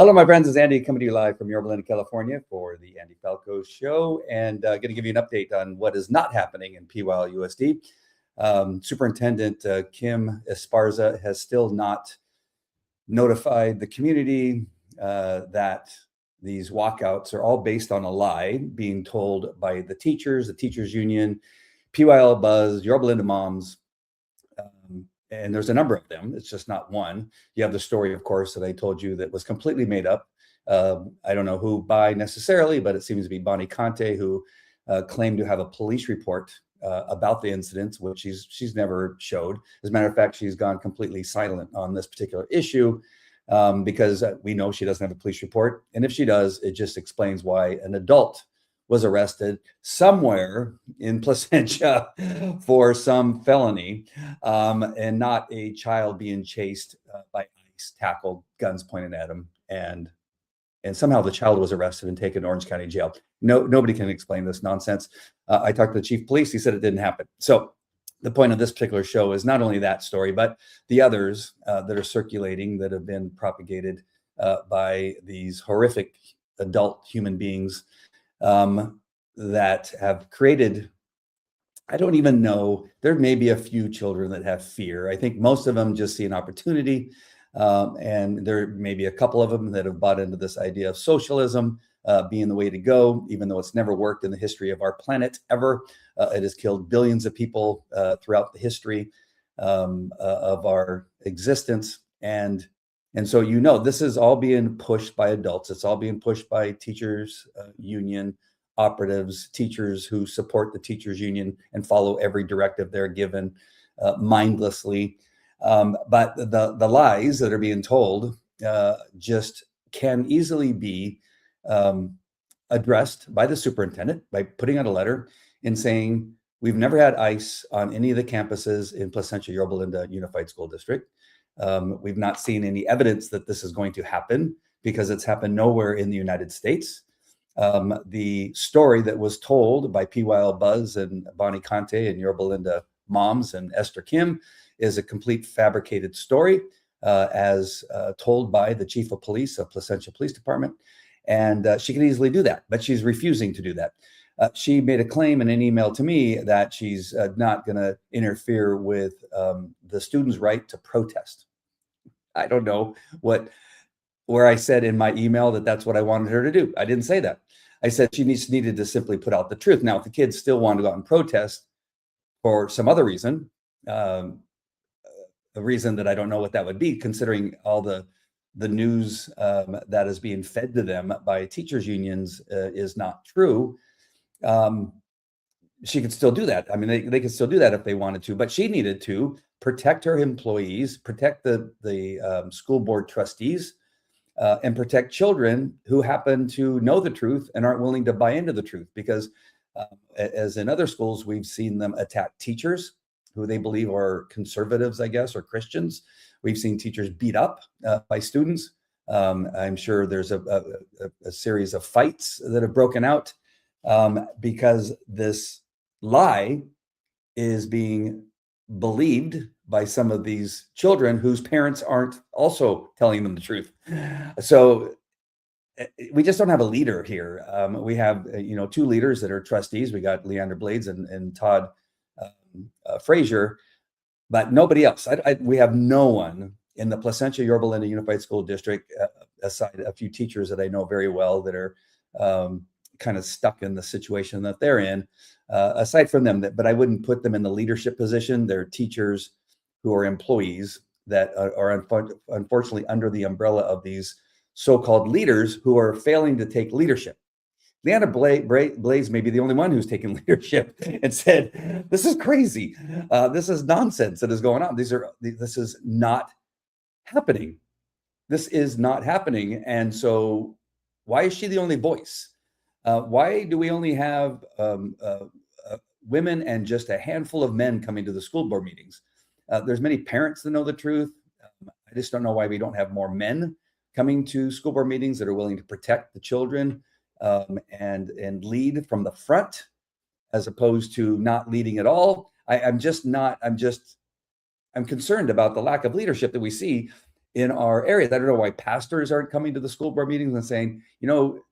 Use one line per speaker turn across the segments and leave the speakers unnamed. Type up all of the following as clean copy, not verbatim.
Hello, my friends. It's Andy coming to you live from Yorba Linda, California for the Andy Falco Show, and going to give you an update on what is not happening in PYLUSD. Superintendent Kim Esparza has still not notified the community that these walkouts are all based on a lie being told by the teachers union, PYL Buzz, Yorba Linda moms, and there's a number of them. It's just not one. You have the story, of course, that I told you that was completely made up. I don't know who by necessarily, but it seems to be Bonnie Conte, who claimed to have a police report about the incidents, which she's never showed. As a matter of fact, she's gone completely silent on this particular issue because we know she doesn't have a police report. And if she does, it just explains why an adult was arrested somewhere in Placentia for some felony, and not a child being chased by ICE, tackled, guns pointed at him, and somehow the child was arrested and taken to Orange County Jail. Nobody can explain this nonsense. I talked to the chief of police. He said it didn't happen. So the point of this particular show is not only that story, but the others that are circulating that have been propagated by these horrific adult human beings that have created, I don't even know, there may be a few children that have fear. I think most of them just see an opportunity, and there may be a couple of them that have bought into this idea of socialism being the way to go, even though it's never worked in the history of our planet ever. It has killed billions of people throughout the history of our existence. And so, this is all being pushed by adults. It's all being pushed by teachers union operatives, teachers who support the teachers union and follow every directive they're given mindlessly. But the lies that are being told just can easily be addressed by the superintendent by putting out a letter and saying, we've never had ICE on any of the campuses in Placentia Yorba Linda Unified School District. We've not seen any evidence that this is going to happen because it's happened nowhere in the United States. The story that was told by PYL Buzz and Bonnie Conte and Yorba Linda moms and Esther Kim is a complete fabricated story, as told by the chief of police of Placentia Police Department. And she can easily do that, but she's refusing to do that. She made a claim in an email to me that she's not going to interfere with the students' right to protest. I don't know where I said in my email that that's what I wanted her to do. I didn't say that. I said she needed to simply put out the truth. Now, if the kids still want to go out and protest for some other reason, a reason that I don't know what that would be, considering all the news that is being fed to them by teachers unions is not true. She could still do that. I mean, they could still do that if they wanted to, but she needed to protect her employees, protect the school board trustees, and protect children who happen to know the truth and aren't willing to buy into the truth. Because as in other schools, we've seen them attack teachers who they believe are conservatives, I guess, or Christians. We've seen teachers beat up by students. I'm sure there's a series of fights that have broken out because this lie is being believed by some of these children whose parents aren't also telling them the truth. So we just don't have a leader here. We have, two leaders that are trustees. We got Leandra Blades and Todd Frazier, but nobody else. We have no one in the Placentia Yorba Linda Unified School District, aside a few teachers that I know very well that are kind of stuck in the situation that they're in. Aside from them, but I wouldn't put them in the leadership position. They're teachers who are employees that are unfortunately under the umbrella of these so-called leaders who are failing to take leadership. Leandra Blades may be the only one who's taken leadership and said, this is crazy. This is nonsense that is going on. This is not happening. This is not happening. And so why is she the only voice? Why do we only have women and just a handful of men coming to the school board meetings? There's many parents that know the truth. I just don't know why we don't have more men coming to school board meetings that are willing to protect the children and lead from the front, as opposed to not leading at all. I'm concerned about the lack of leadership that we see in our area. I don't know why pastors aren't coming to the school board meetings and saying,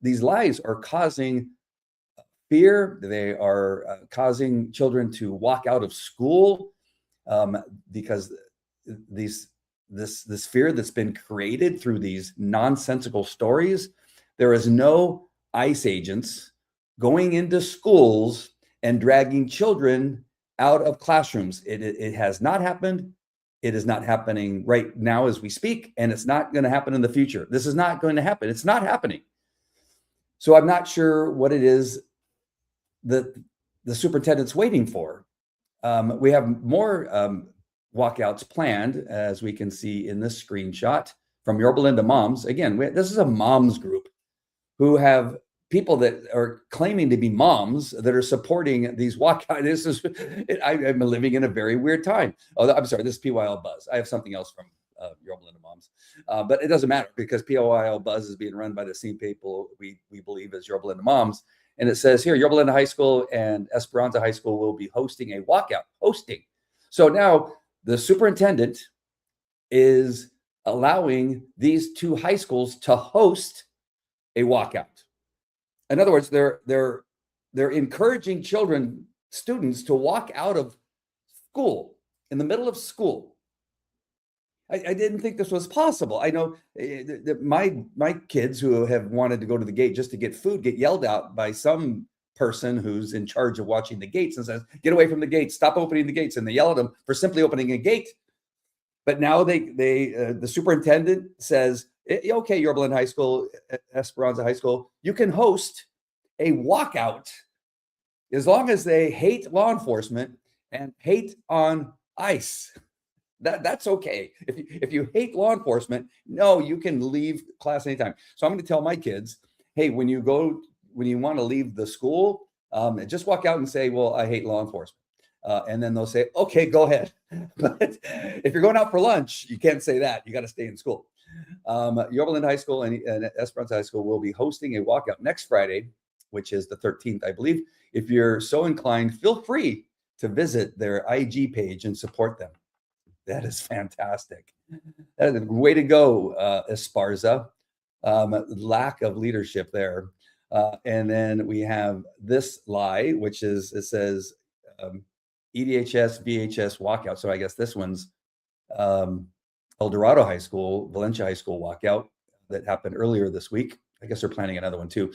these lies are causing fear. They are causing children to walk out of school because this fear that's been created through these nonsensical stories. There is no ICE agents going into schools and dragging children out of classrooms. It has not happened. It is not happening right now as we speak, and it's not going to happen in the future. This is not going to happen. It's not happening. So I'm not sure what it is that the superintendent's waiting for. We have more walkouts planned, as we can see in this screenshot from Yorba Linda Moms. Again, this is a moms group who have people that are claiming to be moms that are supporting these walkouts. I'm living in a very weird time. Oh, I'm sorry, this is PYL Buzz. I have something else from Yorba Linda Moms, but it doesn't matter because PYL Buzz is being run by the same people we believe as Yorba Linda Moms. And it says here, Yorba Linda High School and Esperanza High School will be hosting a walkout. So now the superintendent is allowing these two high schools to host a walkout. In other words, they're encouraging students to walk out of school in the middle of school. I didn't think this was possible. I know that my kids who have wanted to go to the gate just to get food get yelled out by some person who's in charge of watching the gates and says, "Get away from the gates! Stop opening the gates!" And they yell at them for simply opening a gate. But now the superintendent says, "Okay, Yorba Linda High School, Esperanza High School, you can host a walkout as long as they hate law enforcement and hate on ICE." That's okay. If you hate law enforcement, no, you can leave class anytime. So I'm going to tell my kids, hey, when you want to leave the school, just walk out and say, well, I hate law enforcement. And then they'll say, okay, go ahead. But if you're going out for lunch, you can't say that. You got to stay in school. Yorba Linda High School and Esperanza High School will be hosting a walkout next Friday, which is the 13th, I believe. If you're so inclined, feel free to visit their IG page and support them. That is fantastic. That is a way to go, Esparza. Lack of leadership there. And then we have this lie, which is, it says EDHS, VHS walkout. So I guess this one's El Dorado High School, Valencia High School walkout that happened earlier this week. I guess they're planning another one too.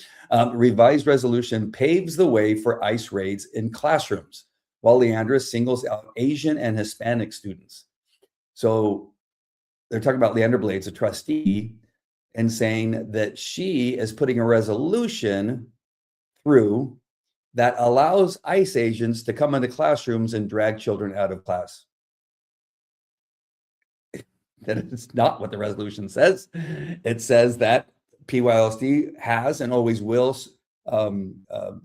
Revised resolution paves the way for ICE raids in classrooms, while Leandra singles out Asian and Hispanic students. So they're talking about Leandra Blades, a trustee, and saying that she is putting a resolution through that allows ICE agents to come into classrooms and drag children out of class. That is not what the resolution says. It says that PYLUSD has and always will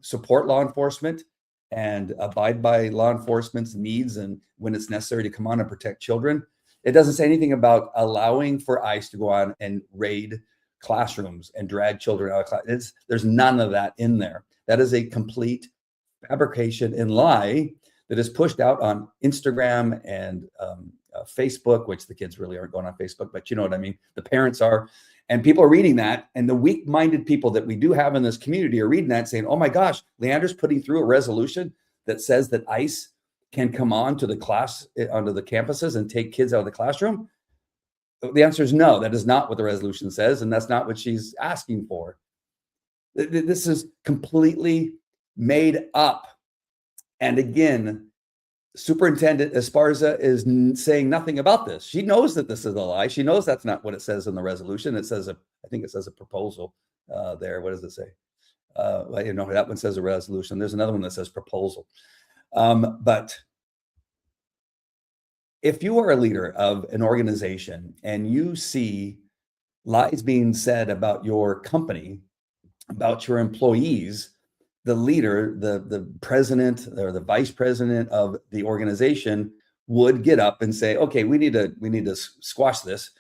support law enforcement and abide by law enforcement's needs and when it's necessary to come on and protect children. It doesn't say anything about allowing for ICE to go on and raid classrooms and drag children out of class. There's none of that in there. That is a complete fabrication and lie that is pushed out on Instagram and Facebook, which the kids really aren't going on Facebook, but you know what I mean? The parents are, and people are reading that, and the weak-minded people that we do have in this community are reading that saying, oh my gosh, Leandra's putting through a resolution that says that ICE can come on to the class, onto the campuses and take kids out of the classroom. The answer is no, that is not what the resolution says, and that's not what she's asking for. This is completely made up. And again, Superintendent Esparza is saying nothing about this. She knows that this is a lie. She knows that's not what it says in the resolution. It says, I think it says a proposal there. What does it say? Well, you know, that one says a resolution. There's another one that says proposal. But if you are a leader of an organization and you see lies being said about your company, about your employees, the leader, the president or the vice president of the organization would get up and say, okay, we need to squash this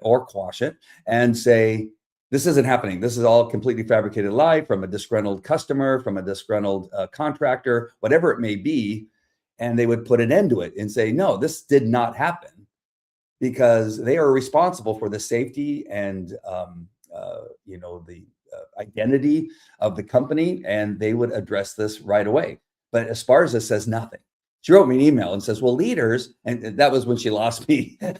or quash it and say, this isn't happening. This is all completely fabricated lie from a disgruntled customer, from a disgruntled contractor, whatever it may be. And they would put an end to it and say, no, this did not happen. because they are responsible for the safety and the identity of the company, and they would address this right away. But Esparza says nothing. She wrote me an email and says, well, leaders, and that was when she lost me. And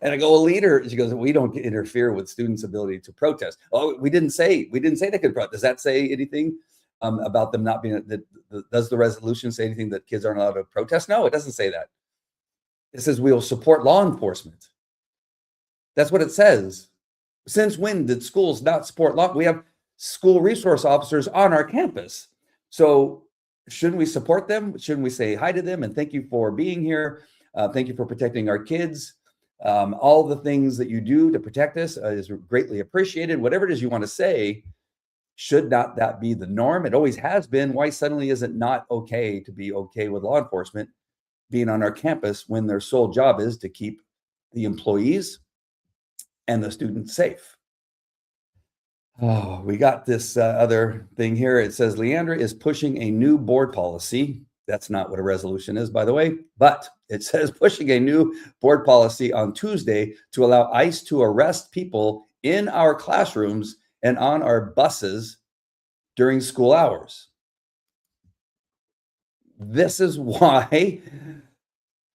I go, well, leader, she goes, we don't interfere with students' ability to protest. Oh, we didn't say they could protest. Does that say anything about them not being, does the resolution say anything that kids aren't allowed to protest? No, it doesn't say that. It says we will support law enforcement. That's what it says. Since when did schools not support law? We have school resource officers on our campus. So shouldn't we support them? Shouldn't we say hi to them and thank you for being here? Thank you for protecting our kids. All the things that you do to protect us is greatly appreciated. Whatever it is you want to say, should not that be the norm? It always has been. Why suddenly is it not okay to be okay with law enforcement being on our campus when their sole job is to keep the employees and the students safe? Oh, we got this other thing here. It says Leandra is pushing a new board policy. That's not what a resolution is, by the way, but it says pushing a new board policy on Tuesday to allow ICE to arrest people in our classrooms and on our buses during school hours. This is why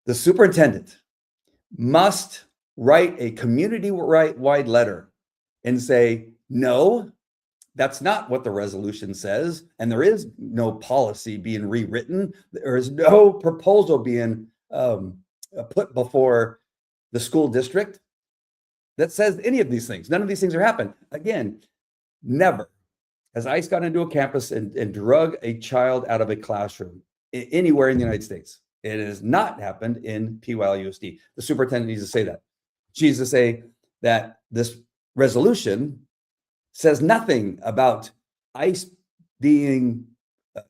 the superintendent must write a community-wide letter and say, no, that's not what the resolution says. And there is no policy being rewritten. There is no proposal being put before the school district that says any of these things. None of these things are happening. Again, never has ICE gone into a campus and drug a child out of a classroom anywhere in the United States. It has not happened in PYLUSD. The superintendent needs to say that. She needs to say that this resolution says nothing about ICE being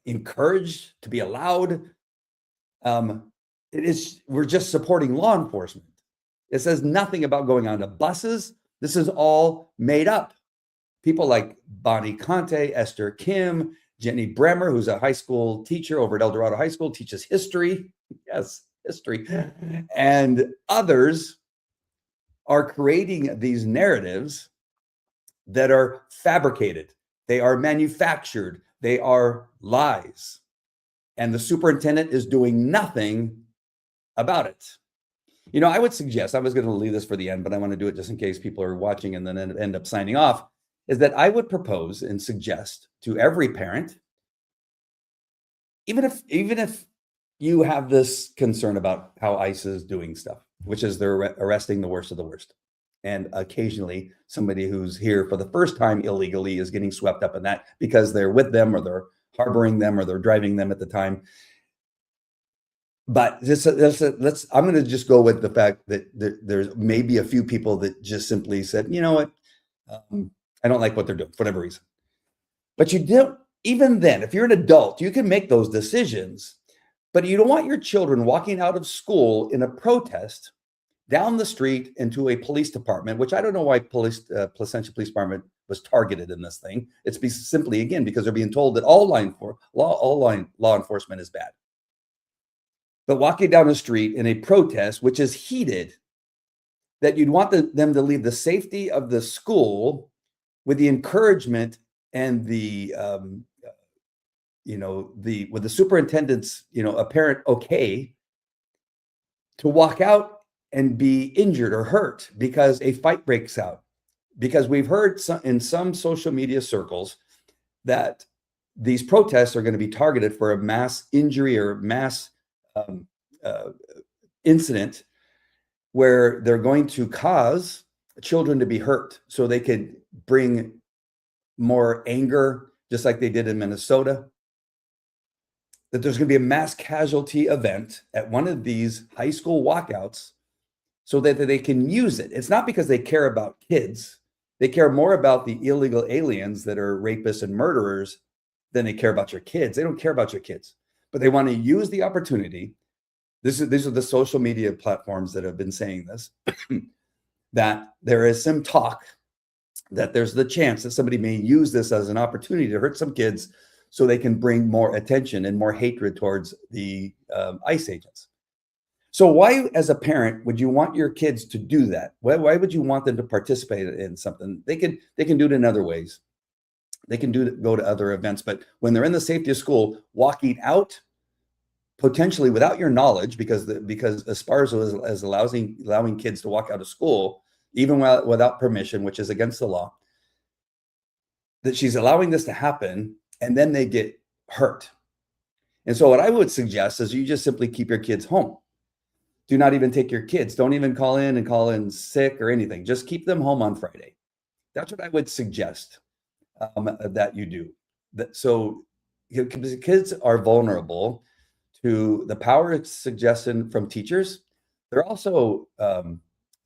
encouraged to be allowed. We're just supporting law enforcement. It says nothing about going on to buses. This is all made up. People like Bonnie Conte, Esther Kim, Jenny Bremer, who's a high school teacher over at El Dorado High School, teaches history. Yes, history. And others are creating these narratives that are fabricated. They are manufactured. They are lies. And the superintendent is doing nothing about it. You know, I would suggest, I was going to leave this for the end, but I want to do it just in case people are watching and then end up signing off, is that I would propose and suggest to every parent, even if you have this concern about how ICE is doing stuff, which is they're arresting the worst of the worst. And occasionally somebody who's here for the first time illegally is getting swept up in that because they're with them or they're harboring them or they're driving them at the time. But I'm going to just go with the fact that there's maybe a few people that just simply said, you know what, I don't like what they're doing for whatever reason. But you don't, even then, if you're an adult, you can make those decisions, but you don't want your children walking out of school in a protest down the street into a police department, which I don't know why Placentia Police Department was targeted in this thing. It's simply, again, because they're being told that all law enforcement is bad. But walking down the street in a protest, which is heated, that you'd want them to leave the safety of the school with the encouragement and the with the superintendent's apparent okay to walk out and be injured or hurt because a fight breaks out. Because we've heard in some social media circles that these protests are going to be targeted for a mass injury or mass incident where they're going to cause children to be hurt so they could bring more anger, just like they did in Minnesota. That there's going to be a mass casualty event at one of these high school walkouts so that they can use it. It's not because they care about kids. They care more about the illegal aliens that are rapists and murderers than they care about your kids. They don't care about your kids, but they want to use the opportunity. These are the social media platforms that have been saying this, that there is some talk that there's the chance that somebody may use this as an opportunity to hurt some kids so they can bring more attention and more hatred towards the ICE agents. So why, as a parent, would you want your kids to do that? Why would you want them to participate in something? They can do it in other ways. They can go to other events, but when they're in the safety of school, walking out potentially without your knowledge, because Esparza is allowing kids to walk out of school even without permission, which is against the law, that she's allowing this to happen, and then they get hurt. And so what I would suggest is you just simply keep your kids home. Do not even take your kids. Don't even call in sick or anything. Just keep them home on Friday. That's what I would suggest that you do. So kids are vulnerable to the power of suggestion from teachers. They're also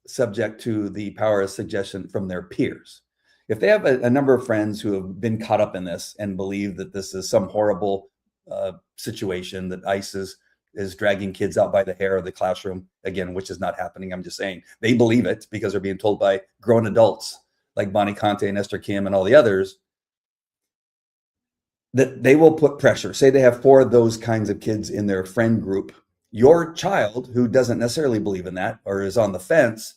subject to the power of suggestion from their peers. If they have a number of friends who have been caught up in this and believe that this is some horrible situation, that ICE is dragging kids out by the hair of the classroom, again, which is not happening. I'm just saying they believe it because they're being told by grown adults like Bonnie Conte and Esther Kim and all the others, that they will put pressure. Say they have 4 of those kinds of kids in their friend group. Your child, who doesn't necessarily believe in that or is on the fence,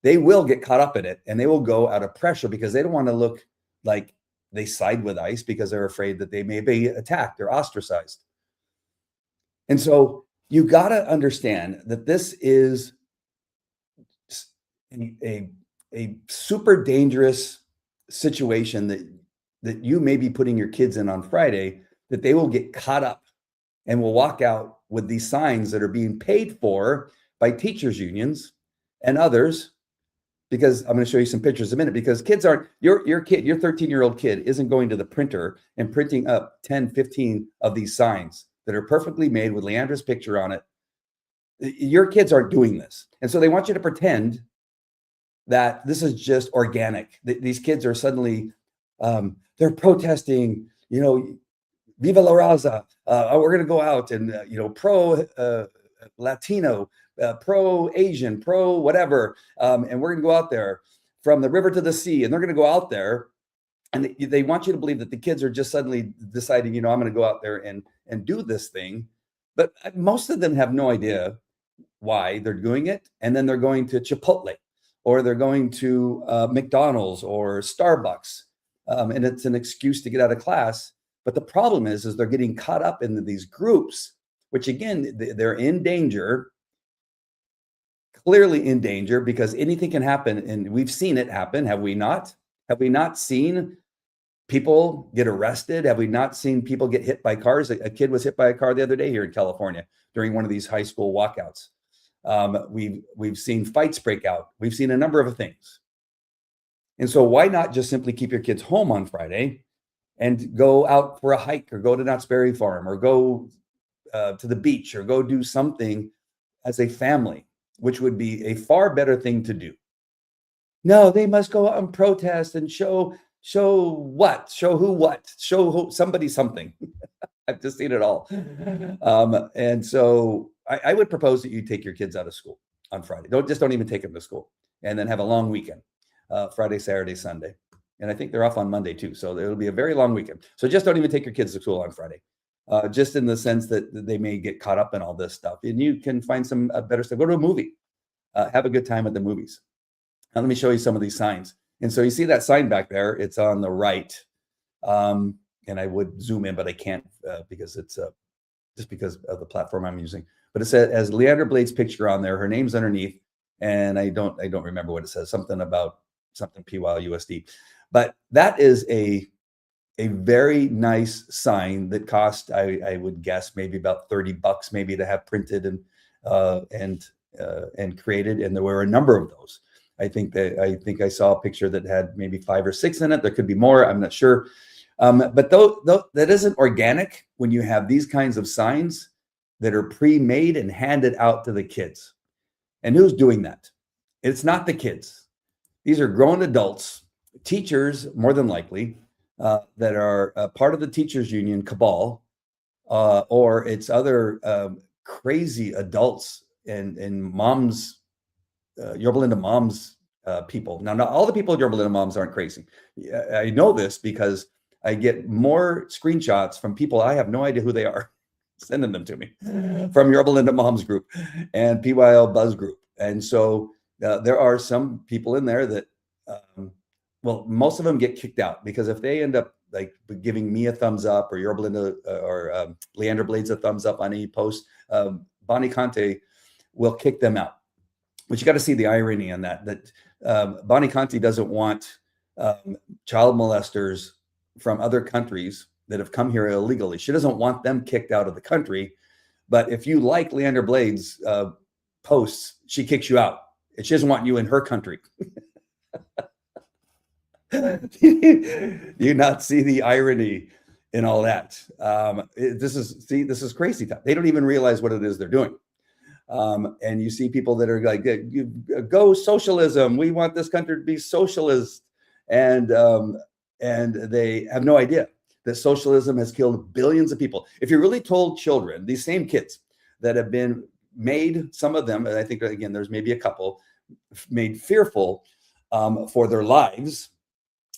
they will get caught up in it, and they will go out of pressure because they don't want to look like they side with ICE because they're afraid that they may be attacked or ostracized. And so you got to understand that this is a super dangerous situation that you may be putting your kids in on Friday, that they will get caught up and will walk out with these signs that are being paid for by teachers unions and others. Because I'm going to show you some pictures in a minute, because kids aren't, your kid, your 13-year-old kid isn't going to the printer and printing up 10, 15 of these signs that are perfectly made with Leandra's picture on it. Your kids aren't doing this. And so they want you to pretend that this is just organic. These kids are suddenly, they're protesting, Viva la Raza. We're going to go out and, pro Latino, pro Asian, pro whatever. And we're going to go out there from the river to the sea. And they're going to go out there, and they want you to believe that the kids are just suddenly deciding, I'm going to go out there and do this thing. But most of them have no idea why they're doing it. And then they're going to Chipotle, or they're going to McDonald's or Starbucks. And it's an excuse to get out of class. But the problem is they're getting caught up into these groups, which again, they're in danger, clearly in danger, because anything can happen. And we've seen it happen. Have we not? Have we not seen people get arrested? Have we not seen people get hit by cars? A kid was hit by a car the other day here in California during one of these high school walkouts. We've seen fights break out. We've seen a number of things. And so why not just simply keep your kids home on Friday and go out for a hike, or go to Knott's Berry Farm, or go to the beach, or go do something as a family, which would be a far better thing to do. No, they must go out and protest and show what? Show who what? Show who, somebody something. I've just seen it all. And so I would propose that you take your kids out of school on Friday. Don't even take them to school, and then have a long weekend, Friday, Saturday, Sunday. And I think they're off on Monday too. So it'll be a very long weekend. So just don't even take your kids to school on Friday. Just in the sense that they may get caught up in all this stuff. And you can find some better stuff. Go to a movie. Have a good time at the movies. Now, let me show you some of these signs. And so you see that sign back there. It's on the right. And I would zoom in, but I can't because it's just because of the platform I'm using. But it says Leandra Blades' picture on there. Her name's underneath. And I don't remember what it says. Something about something PYLUSD. But that is a very nice sign that cost, I would guess, maybe about $30 maybe to have printed and created. And there were a number of those. I think I saw a picture that had maybe 5 or 6 in it. There could be more. I'm not sure. But though that isn't organic when you have these kinds of signs that are pre-made and handed out to the kids. And who's doing that? It's not the kids. These are grown adults, teachers, more than likely, that are part of the teachers union cabal, or it's other crazy adults and moms, Yorba Linda moms people. Now, not all the people at Yorba Linda moms aren't crazy. I know this because I get more screenshots from people I have no idea who they are, sending them to me from your Belinda Moms group and PYL Buzz group. And so there are some people in there that, well, most of them get kicked out, because if they end up like giving me a thumbs up, or your Belinda or Leandra Blades a thumbs up on any post, Bonnie Conte will kick them out. But you got to see the irony in that Bonnie Conte doesn't want child molesters from other countries that have come here illegally. She doesn't want them kicked out of the country. But if you like Leandra Blades posts, she kicks you out. And she doesn't want you in her country. Do you not see the irony in all that? This is crazy time. They don't even realize what it is they're doing. And you see people that are like, go socialism. We want this country to be socialist. And they have no idea that socialism has killed billions of people. If you really told children, these same kids that have been made, some of them, and I think, again, there's maybe a couple, made fearful for their lives,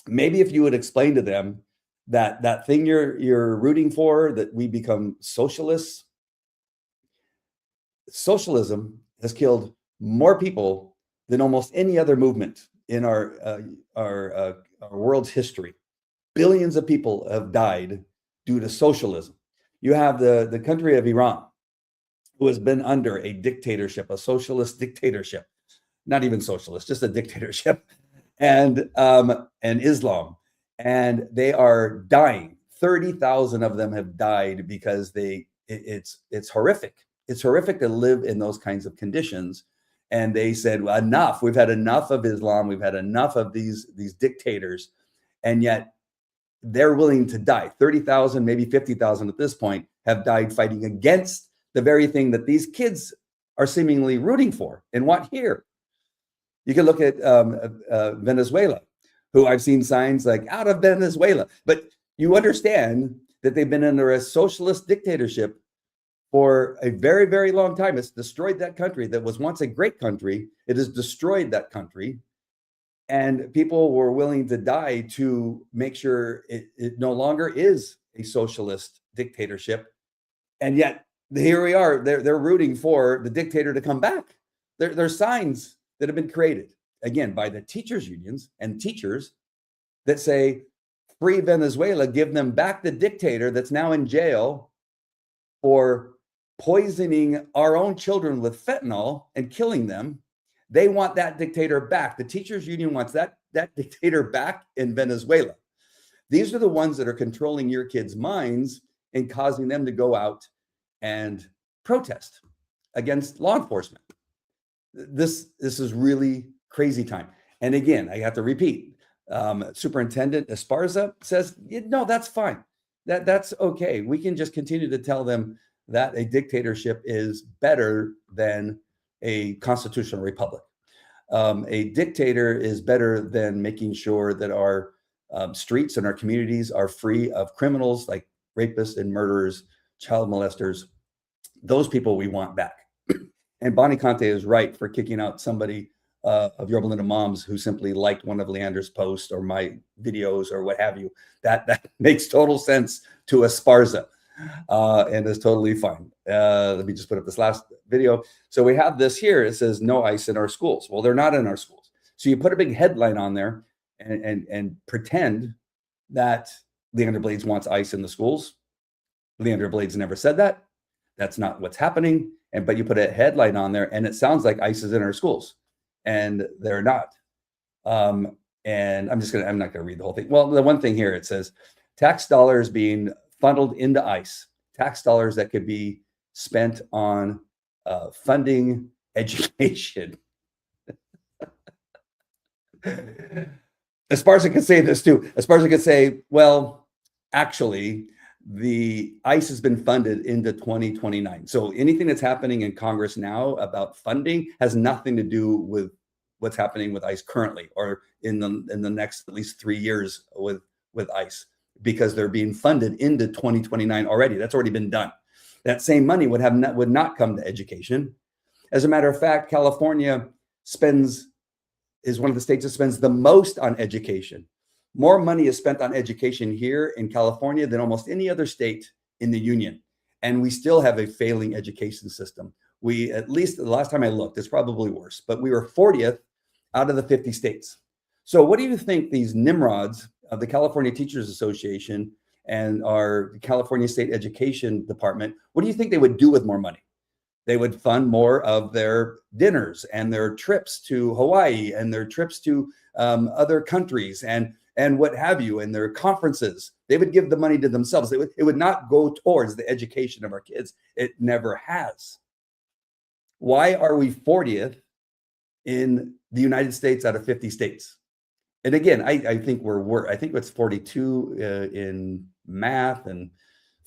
maybe if you would explain to them that thing you're rooting for, that we become socialists. Socialism has killed more people than almost any other movement in our world's history. Billions of people have died due to socialism. You have the country of Iran, who has been under a dictatorship, a socialist dictatorship, not even socialist, just a dictatorship, and Islam, and they are dying. 30,000 of them have died because it's horrific. It's horrific to live in those kinds of conditions. And they said, well, enough. We've had enough of Islam. We've had enough of these dictators. And yet they're willing to die. 30,000, maybe 50,000 at this point, have died fighting against the very thing that these kids are seemingly rooting for and want here. You can look at Venezuela, who I've seen signs like out of Venezuela. But you understand that they've been under a socialist dictatorship for a very, very long time. It's destroyed that country that was once a great country. It has destroyed that country. And people were willing to die to make sure it no longer is a socialist dictatorship. And yet here we are, they're rooting for the dictator to come back. There's signs that have been created, again, by the teachers' unions and teachers that say, free Venezuela, give them back the dictator that's now in jail for poisoning our own children with fentanyl and killing them. They want that dictator back. The teachers' union wants that dictator back in Venezuela. These are the ones that are controlling your kids' minds and causing them to go out and protest against law enforcement. This is really crazy time. And again, I have to repeat, Superintendent Esparza says, no, that's fine. That's okay. We can just continue to tell them that a dictatorship is better than a constitutional republic. A dictator is better than making sure that our streets and our communities are free of criminals like rapists and murderers, child molesters. Those people we want back. And Bonnie Conte is right for kicking out somebody of your Belinda Moms who simply liked one of Leandra's posts or my videos or what have you. That makes total sense to Esparza and is totally fine. Let me just put up this last video. So we have this here. It says no ICE in our schools. Well, they're not in our schools. So you put a big headline on there and pretend that Leandra Blades wants ICE in the schools. Leandra Blades never said that. That's not what's happening. But you put a headline on there and it sounds like ICE is in our schools, and they're not. And I'm not gonna read the whole thing. Well, the one thing here, it says tax dollars being funneled into ICE, tax dollars that could be spent on funding education. Esparza could say this too. Esparza could say, well, actually, the ICE has been funded into 2029. So anything that's happening in Congress now about funding has nothing to do with what's happening with ICE currently or in the next at least 3 years with ICE, because they're being funded into 2029 already. That's already been done. That same money would not come to education. As a matter of fact, California is one of the states that spends the most on education. More money is spent on education here in California than almost any other state in the union. And we still have a failing education system. We, at least the last time I looked, it's probably worse, but we were 40th out of the 50 states. So what do you think these nimrods of the California Teachers Association and our California State Education Department, what do you think they would do with more money? They would fund more of their dinners and their trips to Hawaii and their trips to other countries and what have you, and their conferences. They would give the money to themselves. It would not go towards the education of our kids. It never has. Why are we 40th in the United States out of 50 states? And again, I think I think it's 42 in math and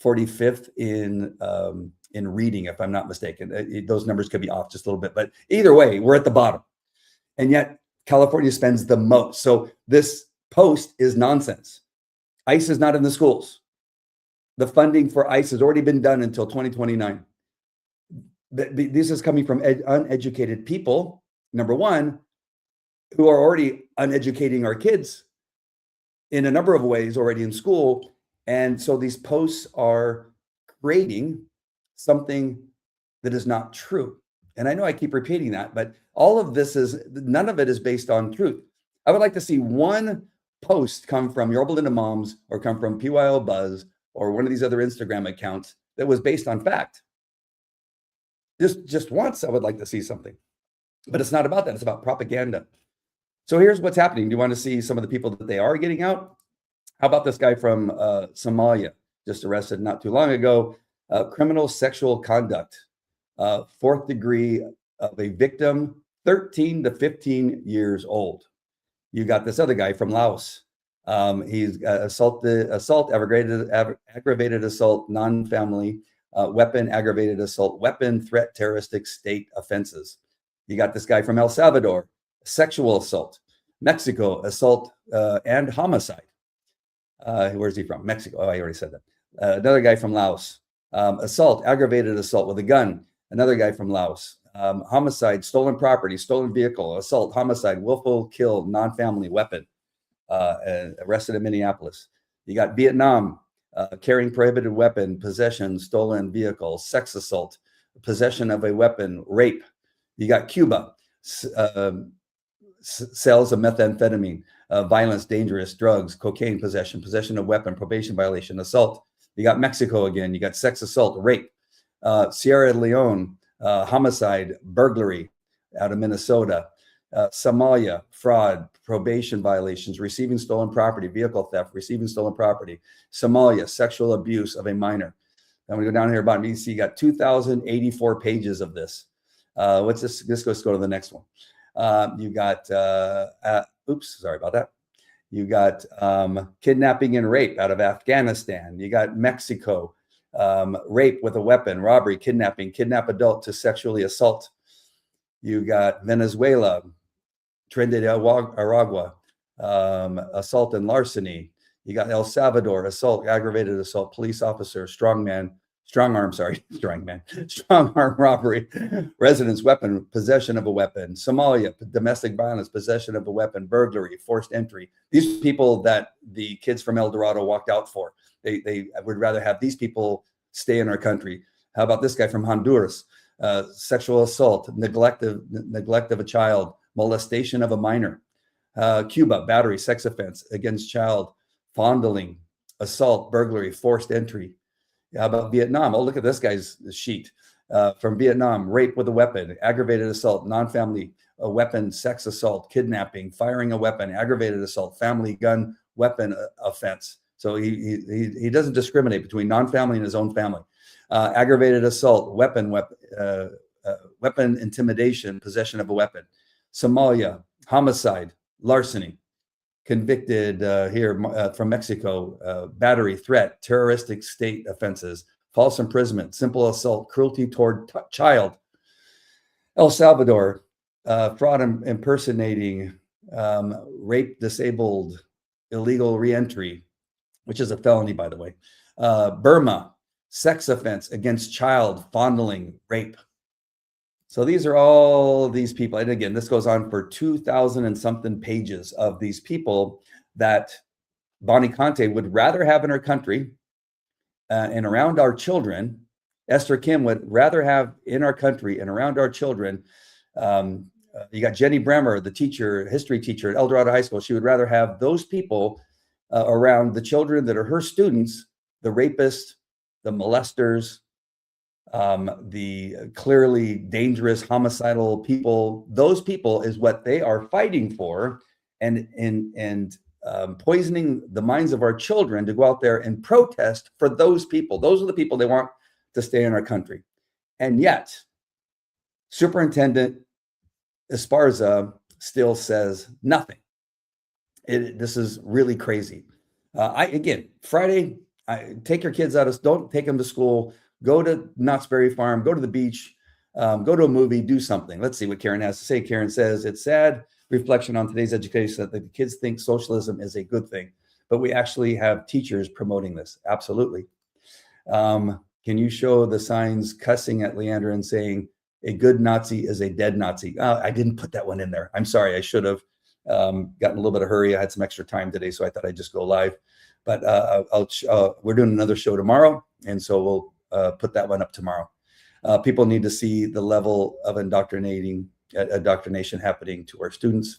45th in reading, if I'm not mistaken. Those numbers could be off just a little bit, but either way, we're at the bottom. And yet California spends the most. So this post is nonsense. ICE is not in the schools. The funding for ICE has already been done until 2029. This is coming from uneducated people, number one, who are already uneducating our kids in a number of ways already in school. And so these posts are creating something that is not true. And I know I keep repeating that, but all of this none of it is based on truth. I would like to see one post come from Yorba Linda Moms or come from PYL Buzz or one of these other Instagram accounts that was based on fact. Just once, I would like to see something. But it's not about that. It's about propaganda. So here's what's happening. Do you want to see some of the people that they are getting out? How about this guy from Somalia, just arrested not too long ago? Criminal sexual conduct, fourth degree of a victim, 13 to 15 years old. You got this other guy from Laos. He's assault, aggravated assault, non-family, weapon, aggravated assault, weapon, threat, terroristic state offenses. You got this guy from El Salvador, sexual assault. Mexico, assault and homicide. Where's he from? Mexico. Oh, I already said that. Another guy from Laos, assault, aggravated assault with a gun. Another guy from Laos, homicide, stolen property, stolen vehicle, assault, homicide, willful kill, non-family, weapon, arrested in Minneapolis. You got Vietnam, carrying prohibited weapon, possession, stolen vehicle, sex assault, possession of a weapon, rape. You got Cuba, sales of methamphetamine, violence, dangerous drugs, cocaine possession, possession of weapon, probation violation, assault. You got Mexico again. You got sex assault, rape. Sierra Leone, homicide, burglary out of Minnesota. Somalia, fraud, probation violations, receiving stolen property, vehicle theft, receiving stolen property. Somalia, sexual abuse of a minor. I'm going to go down here about me. See, you got 2,084 pages of this. What's this? Let's go to the next one. You got, oops, sorry about that. You got kidnapping and rape out of Afghanistan. You got Mexico, rape with a weapon, robbery, kidnapping, kidnap adult to sexually assault. You got Venezuela, Trinidad, Aragua, assault and larceny. You got El Salvador, assault, aggravated assault, police officer, strong arm robbery, residence weapon, possession of a weapon. Somalia, domestic violence, possession of a weapon, burglary, forced entry. These people that the kids from El Dorado walked out for, they would rather have these people stay in our country. How about this guy from Honduras? Sexual assault, neglect of a child, molestation of a minor. Cuba, battery, sex offense against child, fondling, assault, burglary, forced entry. How about Vietnam? Oh, look at this guy's sheet. From Vietnam, rape with a weapon, aggravated assault, non-family, a weapon, sex assault, kidnapping, firing a weapon, aggravated assault, family gun, weapon offense. So he doesn't discriminate between non-family and his own family. Aggravated assault, weapon, intimidation, possession of a weapon. Somalia, homicide, larceny. Convicted here from Mexico, battery, threat, terroristic state offenses, false imprisonment, simple assault, cruelty toward child. El Salvador, fraud, impersonating, rape, disabled, illegal reentry, which is a felony, by the way. Burma, sex offense against child, fondling, rape. So these are all these people. And again, this goes on for 2,000 and something pages of these people that Bonnie Conte would rather have in her country and around our children Esther Kim would rather have in our country and around our children. You got Jenny Bremer, the teacher, history teacher at El Dorado High School. She would rather have those people around the children that are her students, the rapists, the molesters, the clearly dangerous, homicidal people. Those people is what they are fighting for, and poisoning the minds of our children to go out there and protest for those people. Those are the people they want to stay in our country. And yet, Superintendent Esparza still says nothing. This is really crazy. Again, Friday, take your kids out of, don't take them to school, go to Knott's Berry Farm, go to the beach, go to a movie, do something. Let's see what Karen has to say. Karen says, it's sad reflection on today's education that the kids think socialism is a good thing, but we actually have teachers promoting this. Absolutely. Can you show the signs cussing at Leandra and saying a good Nazi is a dead Nazi? I didn't put that one in there. I'm sorry. I should have gotten a little bit of hurry. I had some extra time today, so I thought I'd just go live. But we're doing another show tomorrow, and so we'll put that one up tomorrow. People need to see the level of indoctrination happening to our students.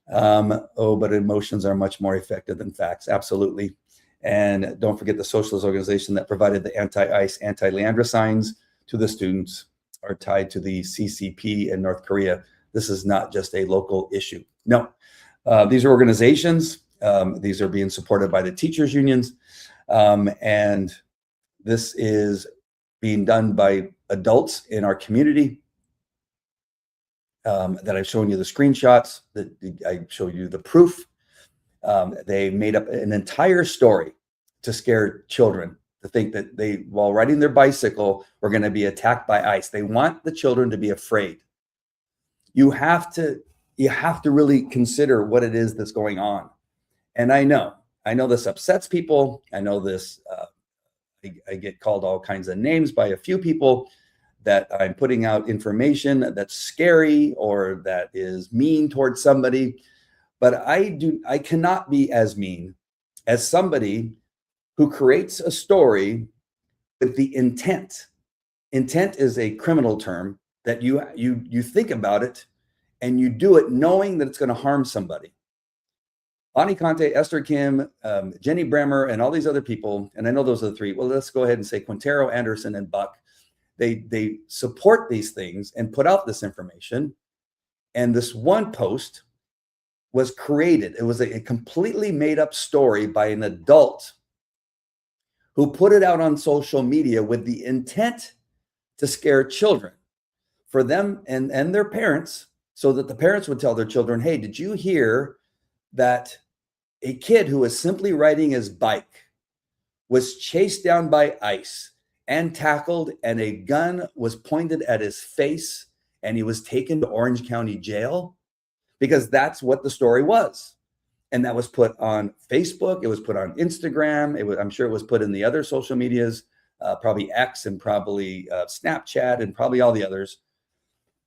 But emotions are much more effective than facts. Absolutely. And don't forget the socialist organization that provided the anti-ICE, anti-Leandra signs to the students are tied to the CCP in North Korea. This is not just a local issue. No, these are organizations. These are being supported by the teachers' unions. And this is being done by adults in our community that I've shown you the screenshots, that I showed you the proof. They made up an entire story to scare children, to think that they, while riding their bicycle, were going to be attacked by ICE. They want the children to be afraid. You have to really consider what it is that's going on. And I know this upsets people. I know this, I get called all kinds of names by a few people that I'm putting out information that's scary or that is mean towards somebody. But I cannot be as mean as somebody who creates a story with the intent. Intent is a criminal term that you think about it and you do it knowing that it's going to harm somebody. Bonnie Conte, Esther Kim, Jenny Bremer, and all these other people, and I know those are the three. Well, let's go ahead and say Quintero, Anderson, and Buck. They support these things and put out this information. And this one post was created. It was a completely made up story by an adult who put it out on social media with the intent to scare children for them and their parents, so that the parents would tell their children, hey, did you hear that a kid who was simply riding his bike was chased down by ICE and tackled, and a gun was pointed at his face, and he was taken to Orange County Jail? Because that's what the story was. And that was put on Facebook. It was put on Instagram. I'm sure it was put in the other social medias, probably X and probably Snapchat and probably all the others.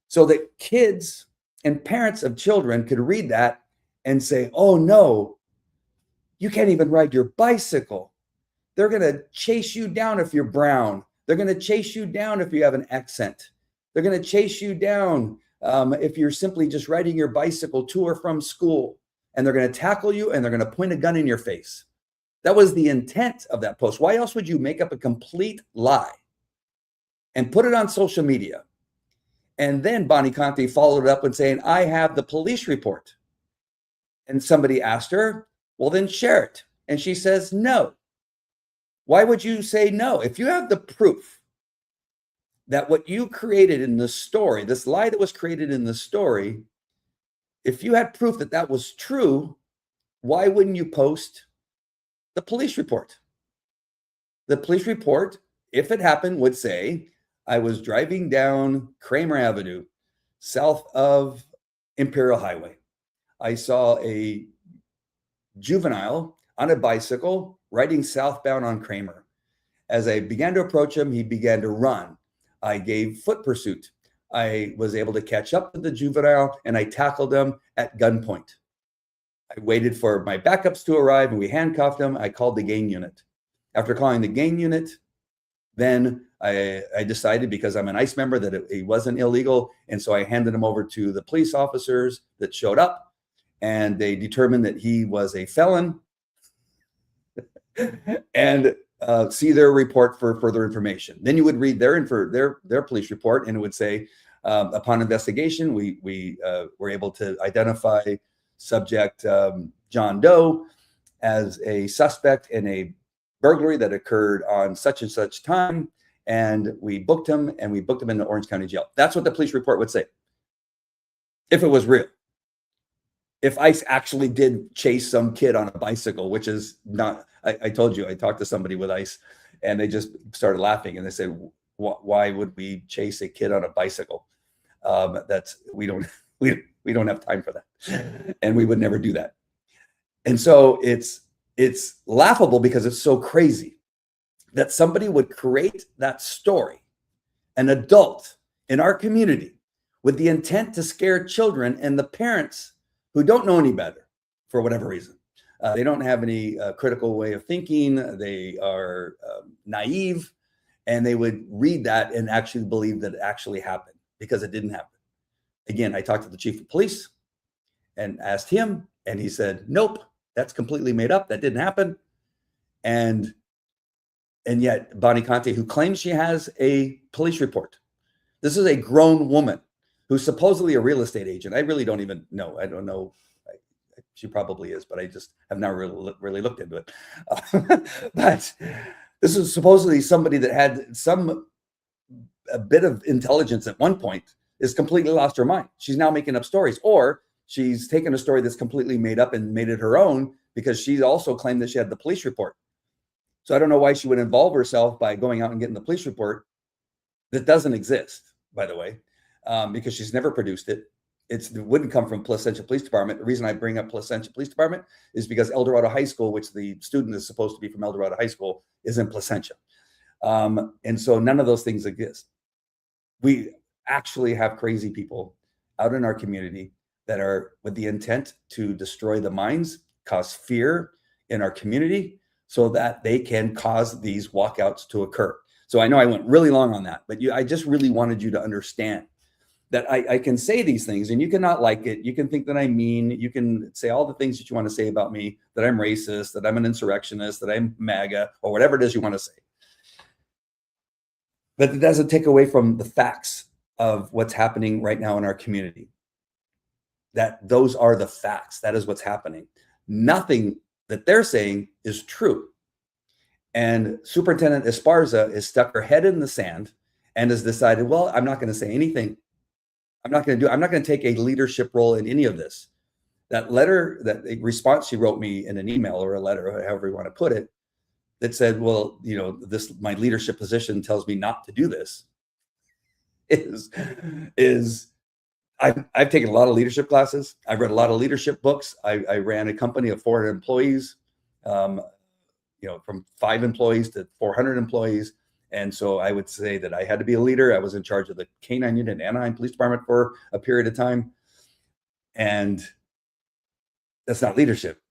So that kids and parents of children could read that and say, oh no, you can't even ride your bicycle. They're going to chase you down if you're brown. They're going to chase you down if you have an accent. They're going to chase you down if you're simply just riding your bicycle to or from school, and they're going to tackle you and they're going to point a gun in your face. That was the intent of that post. Why else would you make up a complete lie and put it on social media? And then Bonnie Conte followed it up with saying, I have the police report. And somebody asked her, well, then share it. And she says, no. Why would you say no? If you have the proof that what you created in the story, this lie that was created in the story, if you had proof that that was true, why wouldn't you post the police report? The police report, if it happened, would say, I was driving down Kramer Avenue, south of Imperial Highway. I saw a juvenile on a bicycle riding southbound on Kramer. As I began to approach him, he began to run. I gave foot pursuit. I was able to catch up to the juvenile and I tackled him at gunpoint. I waited for my backups to arrive and we handcuffed him. I called the gang unit. After calling the gang unit, Then I decided, because I'm an ICE member, that it wasn't illegal. And so I handed him over to the police officers that showed up, and they determined that he was a felon and see their report for further information. Then you would read their police report, and it would say, upon investigation, we were able to identify subject John Doe as a suspect in a burglary that occurred on such and such time, and we booked him in the Orange County Jail. That's what the police report would say, if it was real. If ICE actually did chase some kid on a bicycle, which is not, I told you, I talked to somebody with ICE, and they just started laughing, and they said, why would we chase a kid on a bicycle? We don't have time for that, and we would never do that. And so it's laughable, because it's so crazy that somebody would create that story, an adult in our community, with the intent to scare children and the parents who don't know any better for whatever reason. They don't have any critical way of thinking. They are naive, and they would read that and actually believe that it actually happened, because it didn't happen. Again, I talked to the chief of police and asked him, and he said, nope, that's completely made up. That didn't happen. And yet Bonnie Conte, who claims she has a police report, this is a grown woman who's supposedly a real estate agent. I really don't even know. I don't know. She probably is, but I just have not really looked into it. But this is supposedly somebody that had a bit of intelligence at one point, is completely lost her mind. She's now making up stories, or she's taken a story that's completely made up and made it her own, because she also claimed that she had the police report. So I don't know why she would involve herself by going out and getting the police report that doesn't exist, by the way, because she's never produced it. It wouldn't come from Placentia Police Department. The reason I bring up Placentia Police Department is because El Dorado High School, which the student is supposed to be from El Dorado High School, is in Placentia. And so none of those things exist. We actually have crazy people out in our community that are with the intent to destroy the minds, cause fear in our community, so that they can cause these walkouts to occur. So I know I went really long on that, but I just really wanted you to understand that I can say these things, and you cannot like it. You can think that I'm mean. You can say all the things that you want to say about me, that I'm racist, that I'm an insurrectionist, that I'm MAGA, or whatever it is you want to say. But it doesn't take away from the facts of what's happening right now in our community. That those are the facts. That is what's happening. Nothing that they're saying is true. And Superintendent Esparza has stuck her head in the sand and has decided, well, I'm not going to say anything. I'm not going to take a leadership role in any of this. That letter, that response she wrote me in an email or a letter, or however you want to put it, that said, well, my leadership position tells me not to do this, is I've taken a lot of leadership classes. I've read a lot of leadership books. I ran a company of 400 employees, from 5 employees to 400 employees. And so I would say that I had to be a leader. I was in charge of the K-9 unit in Anaheim Police Department for a period of time. And that's not leadership.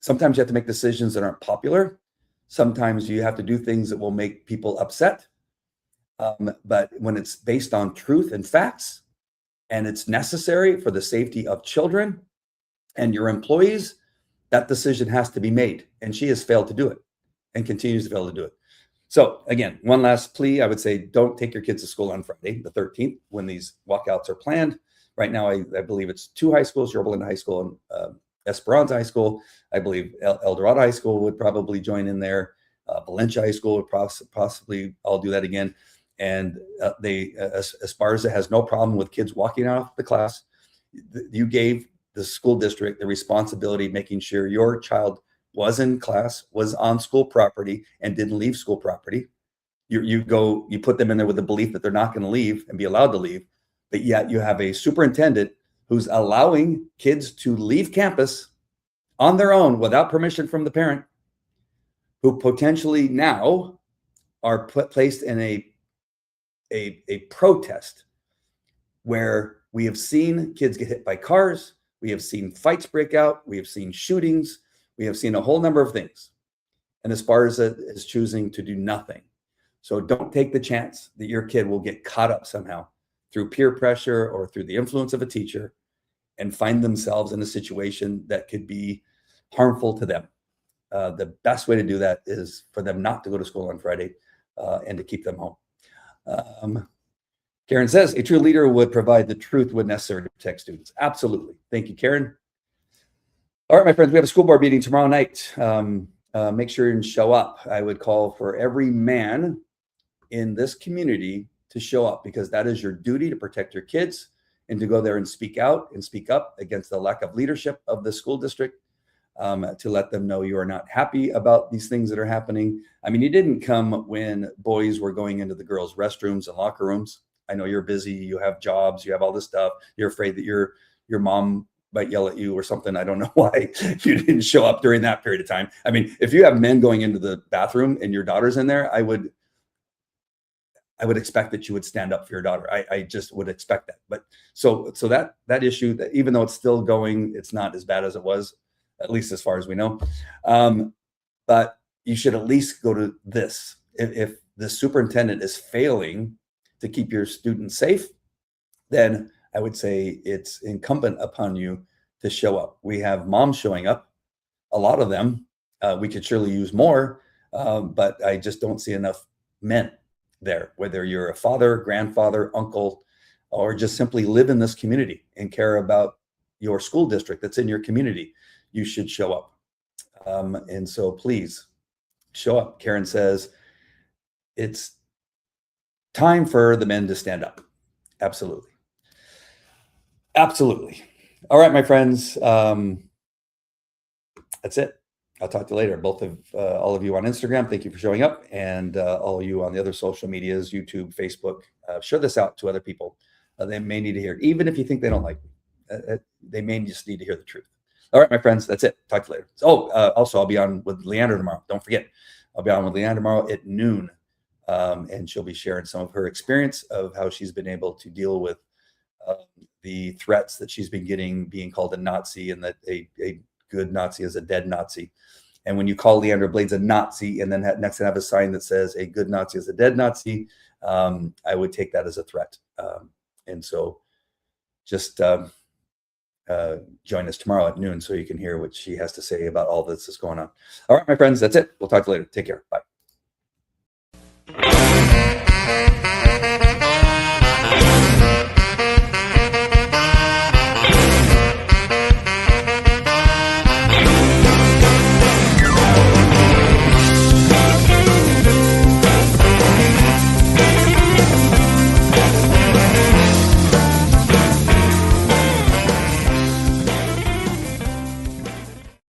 Sometimes you have to make decisions that aren't popular. Sometimes you have to do things that will make people upset. But when it's based on truth and facts, and it's necessary for the safety of children and your employees, that decision has to be made. And she has failed to do it and continues to fail to do it. So again, one last plea, I would say, don't take your kids to school on Friday, the 13th, when these walkouts are planned. Right now, I believe it's 2 high schools, Yorba Linda High School and Esperanza High School. I believe El Dorado High School would probably join in there. Valencia High School would possibly all do that again. And Esparza has no problem with kids walking out of the class. You gave the school district the responsibility of making sure your child was in class, was on school property, and didn't leave school property. You put them in there with the belief that they're not going to leave and be allowed to leave, but yet you have a superintendent who's allowing kids to leave campus on their own without permission from the parent, who potentially now are placed in a protest where we have seen kids get hit by cars, we have seen fights break out, we have seen shootings, we have seen a whole number of things. And Esparza is choosing to do nothing. So don't take the chance that your kid will get caught up somehow through peer pressure or through the influence of a teacher and find themselves in a situation that could be harmful to them. The best way to do that is for them not to go to school on Friday and to keep them home. Karen says, a true leader would provide the truth when necessary to protect students. Absolutely. Thank you, Karen. All right, my friends, we have a school board meeting tomorrow night. Make sure you show up. I would call for every man in this community to show up, because that is your duty to protect your kids and to go there and speak out and speak up against the lack of leadership of the school district, to let them know you are not happy about these things that are happening. I mean, you didn't come when boys were going into the girls' restrooms and locker rooms. I know you're busy, you have jobs, you have all this stuff. You're afraid that your mom might yell at you or something. I don't know why you didn't show up during that period of time. I mean, if you have men going into the bathroom and your daughter's in there, I would expect that you would stand up for your daughter. I just would expect that. But so that issue, that even though it's still going, it's not as bad as it was, at least as far as we know. But you should at least go to this. If the superintendent is failing to keep your students safe, then I would say it's incumbent upon you to show up. We have moms showing up, a lot of them. We could surely use more, but I just don't see enough men there, whether you're a father, grandfather, uncle, or just simply live in this community and care about your school district that's in your community. You should show up. And so please show up. Karen says it's time for the men to stand up. Absolutely. Absolutely. All right, my friends. That's it. I'll talk to you later. All of you on Instagram, thank you for showing up. And all of you on the other social medias, YouTube, Facebook, share this out to other people. They may need to hear it. Even if you think they don't like me, they may just need to hear the truth. All right, my friends, that's it. Talk to you later. Also, I'll be on with Leandra tomorrow. Don't forget, I'll be on with Leandra tomorrow at noon. And she'll be sharing some of her experience of how she's been able to deal with the threats that she's been getting, being called a Nazi, and that a good Nazi is a dead Nazi. And when you call Leandra Blades a Nazi and then next to have a sign that says a good Nazi is a dead Nazi, I would take that as a threat. And so just join us tomorrow at noon so you can hear what she has to say about all this that's going on. All right, my friends, that's it. We'll talk to you later. Take care. Bye.